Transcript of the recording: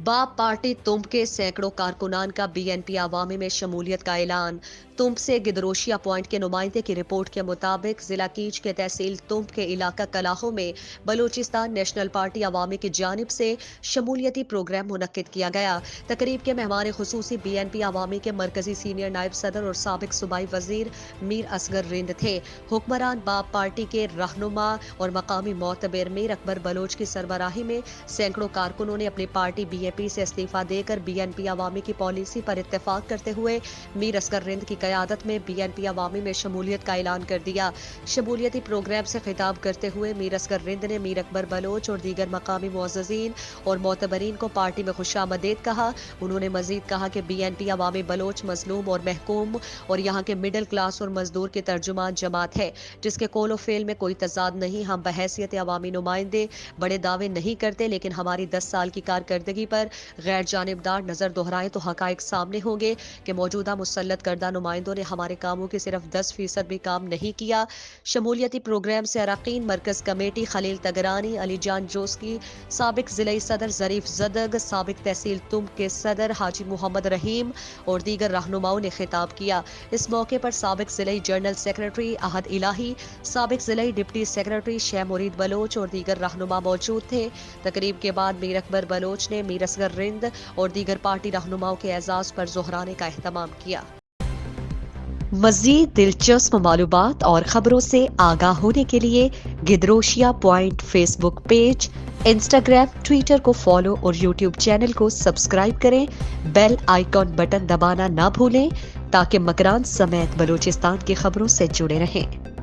बाप पार्टी तुंब के सैकड़ों कारकुनान का बीएनपी अवामी में शमूलियत का ऐलान। तुंब से गिदरोशिया पॉइंट के नुमाइंदे की रिपोर्ट के मुताबिक जिला कीच के तहसील तुंब के इलाका कलाहों में बलूचिस्तान नेशनल पार्टी अवामी की जानिब से शमूलियती प्रोग्राम मुनक्किद किया गया। तकरीब के मेहमान खुसूसी बीएनपी अवामी के मरकजी सीनियर नायब सदर और साबिक सूबाई वजीर मीर असगर रिंद थे। हुक्मरान बाप पार्टी के रहनुमा और मकामी मोतबर मीर अकबर बलोच की सरबराही में सैकड़ों कारकुनों ने अपनी पार्टी बीएपी से इस्तीफा देकर बीएनपी अवामी की पॉलिसी पर इत्तेफाक करते हुए मीर असगर रिंद की क़यादत में बीएनपी अवामी में शमूलियत का ऐलान कर दिया। शमूलियती प्रोग्राम से खिताब करते हुए मीर असगर रिंद ने मीर अकबर बलोच और दीगर मकामी मुअज़्ज़ज़ीन और मोतबरीन को पार्टी में खुशामदीद कहा। उन्होंने मजीद कहा कि बीएनपी अवामी बलोच मजलूम और महकूम और यहाँ के मिडिल क्लास और मजदूर के तर्जुमान जमात है, जिसके कौल फेल में कोई तजाद नहीं। हम बहैसियत अवामी नुमाइंदे बड़े दावे नहीं करते, लेकिन हमारी 10 साल की कारकर्दगी पर गैर जानिबदार नजर दोहराए तो हकाइक सामने होंगे कि मौजूदा मुसल्लत करदा नुमाइंदों ने हमारे कामों की सिर्फ 10% भी काम नहीं किया। शमूलियती प्रोग्राम से अरकान मरकज कमेटी खलील तगरानी, अली जान जोस्की, साबिक जिला सदर जरीफ जदग, साबिक तहसील तुंब के सदर हाजी मोहम्मद रहीम और दीगर रहनुमाओं ने खिताब किया। इस मौके पर साबिक जिला जनरल सेक्रेटरी अहद इलाही, साबिक जिला डिप्टी सेक्रेटरी शेह मुरीद बलोच और दीगर रहनुमा मौजूद थे। तकरीब के बाद मीर अकबर बलोच ने मीर असगर रिंद और दीगर पार्टी रहनुमाओं के एजाज पर जोहराने का एहतमाम किया। मज़ीद दिलचस्प मालूमात और खबरों से आगाह होने के लिए Gedrosia point Facebook page, Instagram, Twitter को फॉलो और यूट्यूब चैनल को सब्सक्राइब करें। बेल आइकॉन बटन दबाना ना भूलें ताकि मकरान समेत बलूचिस्तान की खबरों से जुड़े रहें।